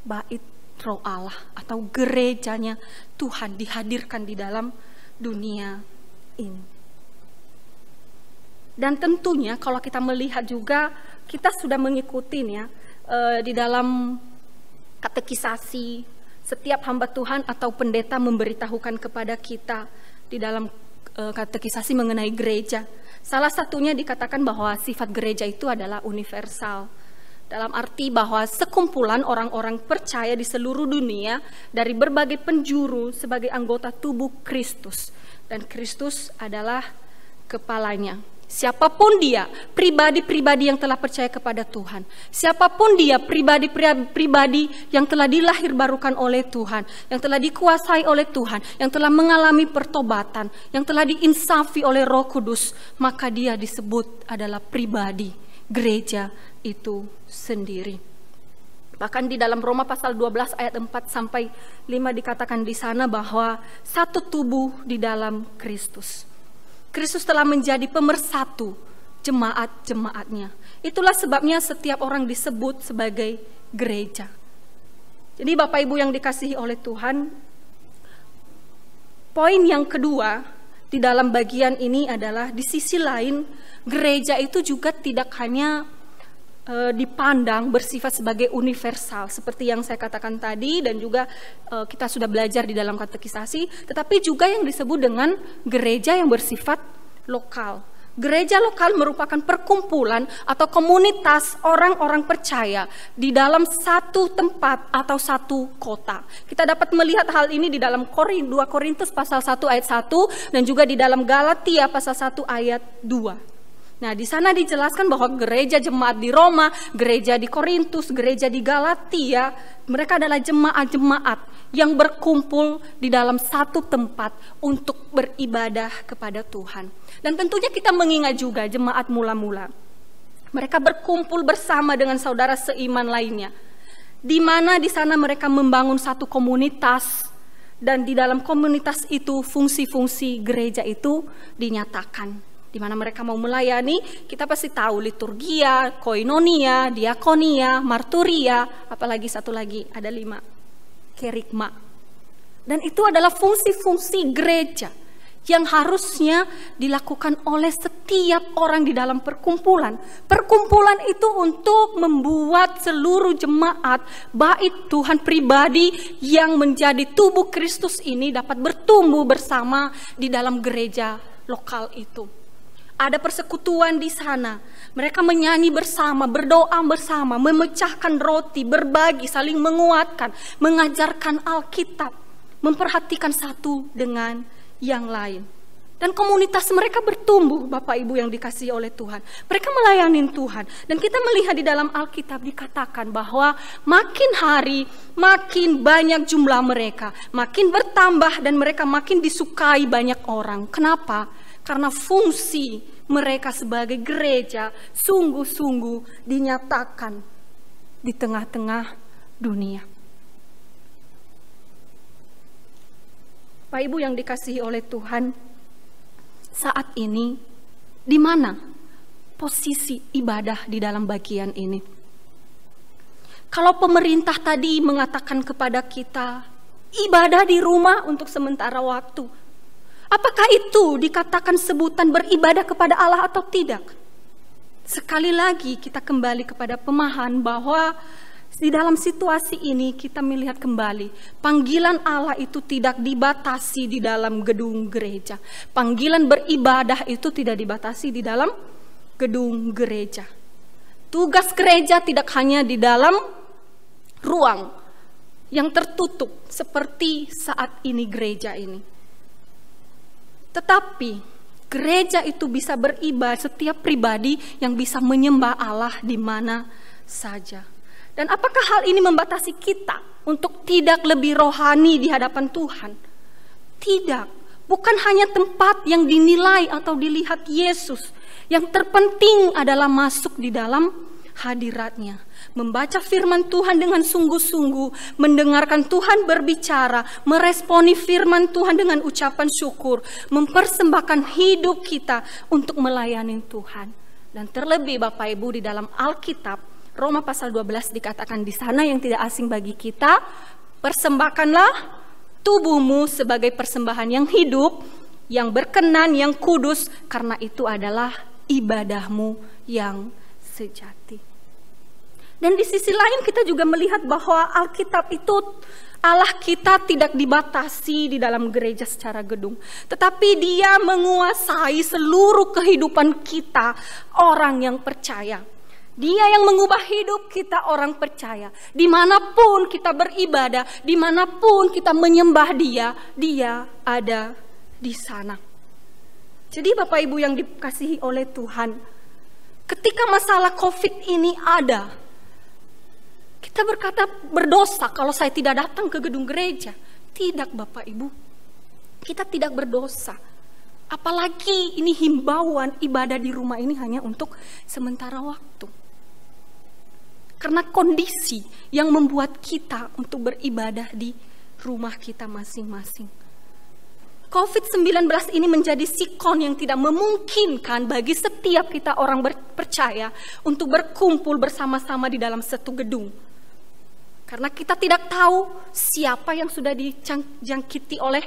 bait roh Allah, atau gerejanya Tuhan dihadirkan di dalam dunia ini. Dan tentunya kalau kita melihat juga, kita sudah mengikuti ya, di dalam katekisasi, setiap hamba Tuhan atau pendeta memberitahukan kepada kita di dalam katekisasi mengenai gereja. Salah satunya dikatakan bahwa sifat gereja itu adalah universal. Dalam arti bahwa sekumpulan orang-orang percaya di seluruh dunia dari berbagai penjuru sebagai anggota tubuh Kristus. Dan Kristus adalah kepalanya. Siapapun dia, pribadi-pribadi yang telah percaya kepada Tuhan. Siapapun dia, pribadi-pribadi yang telah dilahirbarukan oleh Tuhan, yang telah dikuasai oleh Tuhan, yang telah mengalami pertobatan, yang telah diinsafi oleh Roh Kudus, maka dia disebut adalah pribadi gereja itu sendiri. Bahkan di dalam Roma pasal 12 ayat 4 sampai 5 dikatakan di sana bahwa satu tubuh di dalam Kristus. Kristus telah menjadi pemersatu jemaat-jemaatnya. Itulah sebabnya setiap orang disebut sebagai gereja. Jadi Bapak Ibu yang dikasihi oleh Tuhan, poin yang kedua di dalam bagian ini adalah di sisi lain, gereja itu juga tidak hanya dipandang bersifat sebagai universal seperti yang saya katakan tadi, dan juga kita sudah belajar di dalam katekisasi, tetapi juga yang disebut dengan gereja yang bersifat lokal. Gereja lokal merupakan perkumpulan atau komunitas orang-orang percaya di dalam satu tempat atau satu kota. Kita dapat melihat hal ini di dalam 2 Korintus pasal 1 ayat 1 dan juga di dalam Galatia pasal 1 ayat 2. Nah, di sana dijelaskan bahwa gereja jemaat di Roma, gereja di Korintus, gereja di Galatia, mereka adalah jemaat-jemaat yang berkumpul di dalam satu tempat untuk beribadah kepada Tuhan. Dan tentunya kita mengingat juga jemaat mula-mula. Mereka berkumpul bersama dengan saudara seiman lainnya, di mana di sana mereka membangun satu komunitas Dan di dalam komunitas itu fungsi-fungsi gereja itu dinyatakan. Di mana mereka mau melayani, kita pasti tahu liturgia, koinonia, diakonia, marturia, apalagi satu lagi, ada 5, kerigma. Dan itu adalah fungsi-fungsi gereja yang harusnya dilakukan oleh setiap orang di dalam perkumpulan. Perkumpulan itu untuk membuat seluruh jemaat, bait Tuhan pribadi yang menjadi tubuh Kristus ini dapat bertumbuh bersama di dalam gereja lokal itu. Ada persekutuan di sana. Mereka menyanyi bersama, berdoa bersama, memecahkan roti, berbagi, saling menguatkan, mengajarkan Alkitab, memperhatikan satu dengan yang lain. Dan komunitas mereka bertumbuh, Bapak Ibu yang dikasihi oleh Tuhan. Mereka melayani Tuhan. Dan kita melihat di dalam Alkitab dikatakan bahwa makin hari, makin banyak jumlah mereka, makin bertambah dan mereka makin disukai banyak orang. Kenapa? Karena fungsi mereka sebagai gereja sungguh-sungguh dinyatakan di tengah-tengah dunia. Bapak Ibu yang dikasihi oleh Tuhan, saat ini di mana posisi ibadah di dalam bagian ini? Kalau pemerintah tadi mengatakan kepada kita ibadah di rumah untuk sementara waktu, apakah itu dikatakan sebutan beribadah kepada Allah atau tidak? Sekali lagi kita kembali kepada pemahaman bahwa di dalam situasi ini kita melihat kembali panggilan Allah itu tidak dibatasi di dalam gedung gereja. Panggilan beribadah itu tidak dibatasi di dalam gedung gereja. Tugas gereja tidak hanya di dalam ruang yang tertutup seperti saat ini gereja ini. Tetapi gereja itu bisa beribadah, setiap pribadi yang bisa menyembah Allah di mana saja. Dan apakah hal ini membatasi kita untuk tidak lebih rohani di hadapan Tuhan? Tidak. Bukan hanya tempat yang dinilai atau dilihat Yesus. Yang terpenting adalah masuk di dalam hadiratnya. Membaca firman Tuhan dengan sungguh-sungguh. Mendengarkan Tuhan berbicara. Meresponi firman Tuhan dengan ucapan syukur. Mempersembahkan hidup kita untuk melayani Tuhan. Dan terlebih Bapak Ibu di dalam Alkitab, Roma pasal 12 dikatakan di sana yang tidak asing bagi kita, persembahkanlah tubuhmu sebagai persembahan yang hidup, yang berkenan, yang kudus, karena itu adalah ibadahmu yang sejati. Dan di sisi lain kita juga melihat bahwa Alkitab itu Allah kita tidak dibatasi di dalam gereja secara gedung, tetapi Dia menguasai seluruh kehidupan kita, orang yang percaya. Dia yang mengubah hidup kita orang percaya. Dimanapun kita beribadah, dimanapun kita menyembah Dia, Dia ada di sana. Jadi Bapak Ibu yang dikasihi oleh Tuhan, ketika masalah COVID ini ada, kita berkata berdosa kalau saya tidak datang ke gedung gereja. Tidak Bapak Ibu, kita tidak berdosa. Apalagi ini himbauan ibadah di rumah ini hanya untuk sementara waktu. Karena kondisi yang membuat kita untuk beribadah di rumah kita masing-masing. COVID-19 ini menjadi sikon yang tidak memungkinkan bagi setiap kita orang percaya untuk berkumpul bersama-sama di dalam satu gedung. Karena kita tidak tahu siapa yang sudah dijangkiti oleh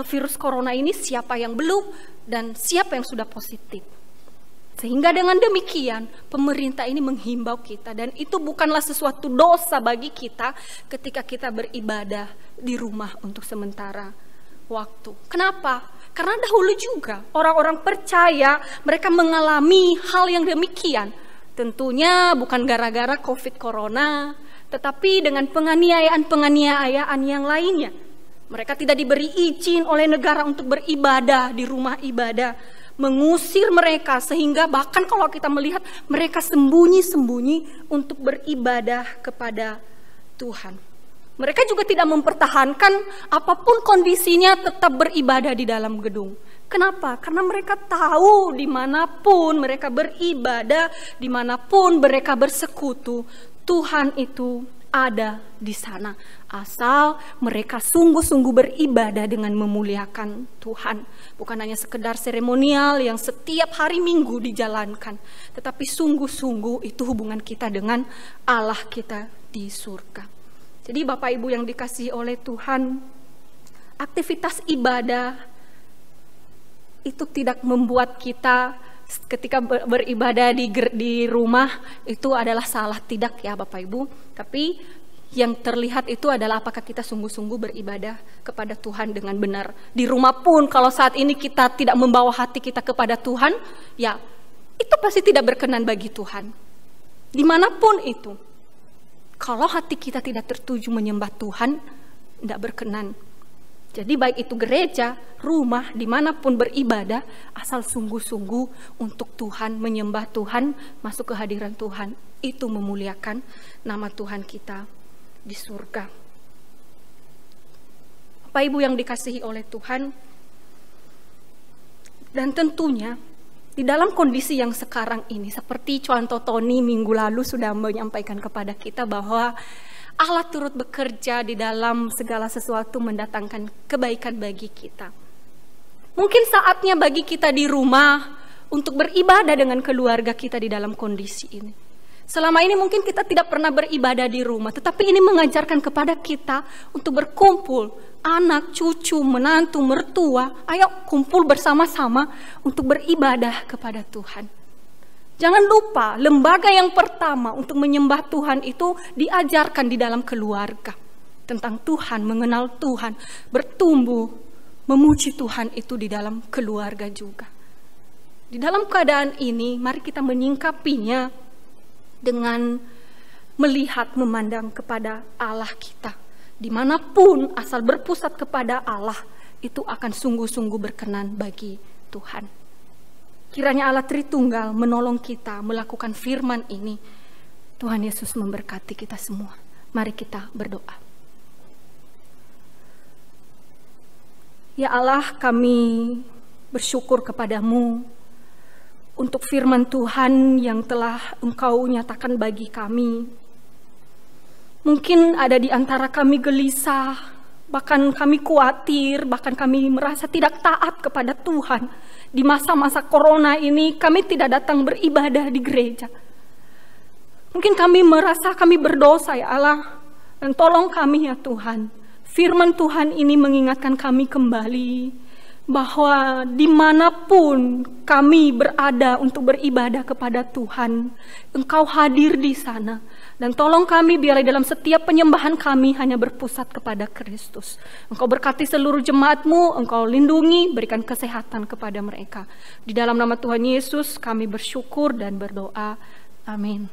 virus corona ini, siapa yang belum, dan siapa yang sudah positif. Sehingga dengan demikian pemerintah ini menghimbau kita, dan itu bukanlah sesuatu dosa bagi kita ketika kita beribadah di rumah untuk sementara waktu. Kenapa? Karena dahulu juga orang-orang percaya mereka mengalami hal yang demikian. Tentunya bukan gara-gara COVID corona, tetapi dengan penganiayaan-penganiayaan yang lainnya. Mereka tidak diberi izin oleh negara untuk beribadah di rumah ibadah, mengusir mereka, sehingga bahkan kalau kita melihat mereka sembunyi-sembunyi untuk beribadah kepada Tuhan. Mereka juga tidak mempertahankan apapun kondisinya tetap beribadah di dalam gedung. Kenapa? Karena mereka tahu dimanapun mereka beribadah, dimanapun mereka bersekutu, Tuhan itu ada di sana, asal mereka sungguh-sungguh beribadah dengan memuliakan Tuhan. Bukan hanya sekedar seremonial yang setiap hari Minggu dijalankan, tetapi sungguh-sungguh itu hubungan kita dengan Allah kita di surga. Jadi Bapak Ibu yang dikasihi oleh Tuhan, aktivitas ibadah itu tidak membuat kita ketika beribadah di rumah itu adalah salah, tidak ya Bapak Ibu. Tapi yang terlihat itu adalah apakah kita sungguh-sungguh beribadah kepada Tuhan dengan benar. Di rumah pun kalau saat ini kita tidak membawa hati kita kepada Tuhan, ya itu pasti tidak berkenan bagi Tuhan. Dimanapun itu, kalau hati kita tidak tertuju menyembah Tuhan, tidak berkenan. Jadi baik itu gereja, rumah, dimanapun beribadah, asal sungguh-sungguh untuk Tuhan, menyembah Tuhan, masuk ke hadiran Tuhan. Itu memuliakan nama Tuhan kita di surga. Bapak Ibu yang dikasihi oleh Tuhan, dan tentunya di dalam kondisi yang sekarang ini, seperti contoh Tony minggu lalu sudah menyampaikan kepada kita bahwa Allah turut bekerja di dalam segala sesuatu mendatangkan kebaikan bagi kita. Mungkin saatnya bagi kita di rumah untuk beribadah dengan keluarga kita di dalam kondisi ini. Selama ini mungkin kita tidak pernah beribadah di rumah, tetapi ini mengajarkan kepada kita untuk berkumpul, anak, cucu, menantu, mertua, ayo kumpul bersama-sama untuk beribadah kepada Tuhan. Jangan lupa, lembaga yang pertama untuk menyembah Tuhan itu diajarkan di dalam keluarga. Tentang Tuhan, mengenal Tuhan, bertumbuh, memuji Tuhan itu di dalam keluarga juga. Di dalam keadaan ini, mari kita menyingkapinya dengan melihat, memandang kepada Allah kita. Dimanapun asal berpusat kepada Allah, itu akan sungguh-sungguh berkenan bagi Tuhan. Kiranya Allah Tritunggal menolong kita melakukan firman ini. Tuhan Yesus memberkati kita semua. Mari kita berdoa. Ya Allah, kami bersyukur kepadamu untuk firman Tuhan yang telah Engkau nyatakan bagi kami. Mungkin ada di antara kami gelisah, bahkan kami khawatir, bahkan kami merasa tidak taat kepada Tuhan. Di masa-masa corona ini kami tidak datang beribadah di gereja. Mungkin kami merasa kami berdosa ya Allah. Dan tolong kami ya Tuhan. Firman Tuhan ini mengingatkan kami kembali bahwa dimanapun kami berada untuk beribadah kepada Tuhan, Engkau hadir di sana. Dan tolong kami biarlah dalam setiap penyembahan kami hanya berpusat kepada Kristus. Engkau berkati seluruh jemaat-Mu, Engkau lindungi, berikan kesehatan kepada mereka. Di dalam nama Tuhan Yesus kami bersyukur dan berdoa. Amin.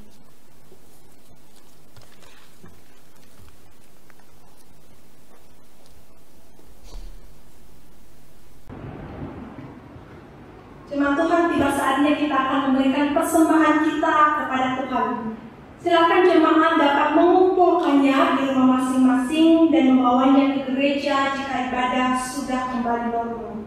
Jemaat Tuhan, tiba saatnya kita akan memberikan persembahan kita kepada Tuhan. Silakan jemaat dapat mengumpulkannya di rumah masing-masing dan membawanya ke gereja jika ibadah sudah kembali normal.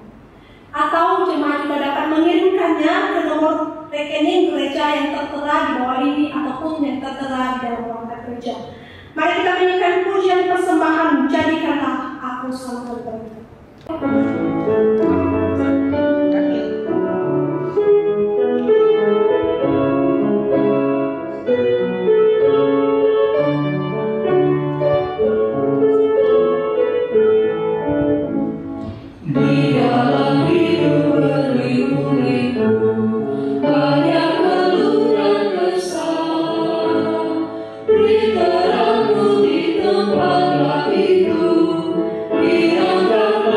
Atau jemaat juga dapat mengirimkannya ke nomor rekening gereja yang tertera di bawah ini ataupun yang tertera di dalam ruang gereja. Mari kita menyanyikan pujian persembahan, jadikanlah aku selalu berdoa. Terangmu di tempat itu, di antara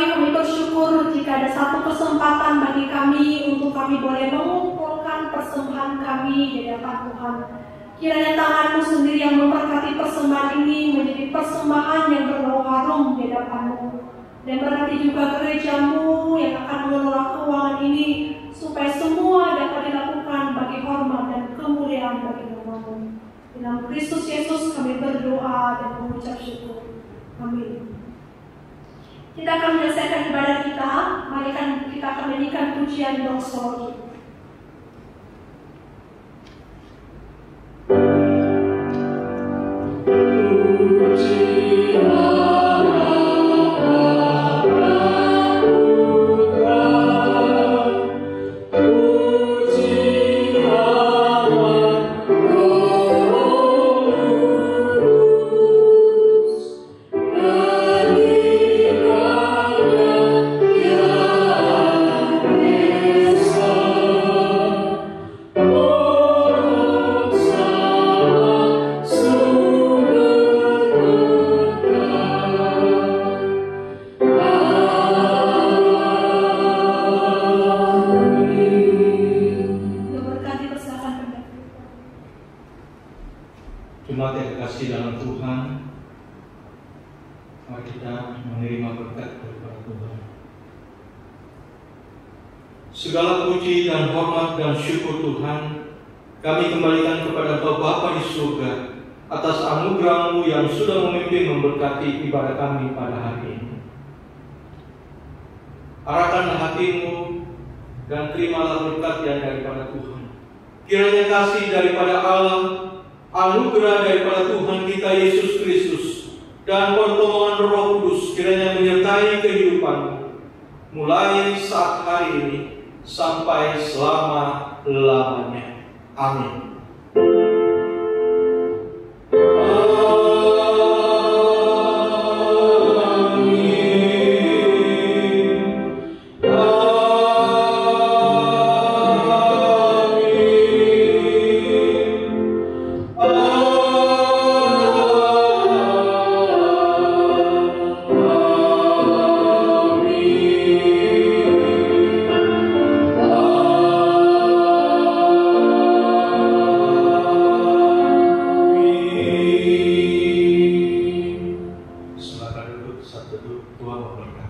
kami bersyukur jika ada satu kesempatan bagi kami untuk kami boleh mengumpulkan persembahan kami di hadapan Tuhan. Kiranya tangan-Mu sendiri yang memberkati persembahan ini menjadi persembahan yang berbau harum di hadapan-Mu. Dan berkati juga gereja-Mu yang akan mengelola keuangan ini, supaya semua dapat dilakukan bagi hormat dan kemuliaan bagi nama-Mu. Di dalam Kristus Yesus kami berdoa dan mengucap syukur. Amin. Kita akan menyelesaikan ibadah kita. Mari kita akan menyanyikan pujian doksologi. Jemaat yang kekasih dalam Tuhan, mari kita menerima berkat daripada Tuhan. Segala puji dan hormat dan syukur Tuhan kami kembalikan kepada Engkau Bapa di surga atas anugerah-Mu yang sudah memimpin memberkati ibadah kami pada hari ini. Arahkanlah hatimu dan terimalah berkat yang daripada Tuhan. Kiranya kasih daripada Allah, anugerah daripada Tuhan kita Yesus Kristus, dan pertolongan Roh Kudus kiranya menyertai kehidupanmu, mulai saat hari ini sampai selama-lamanya. Amin. Tuhan memberkati.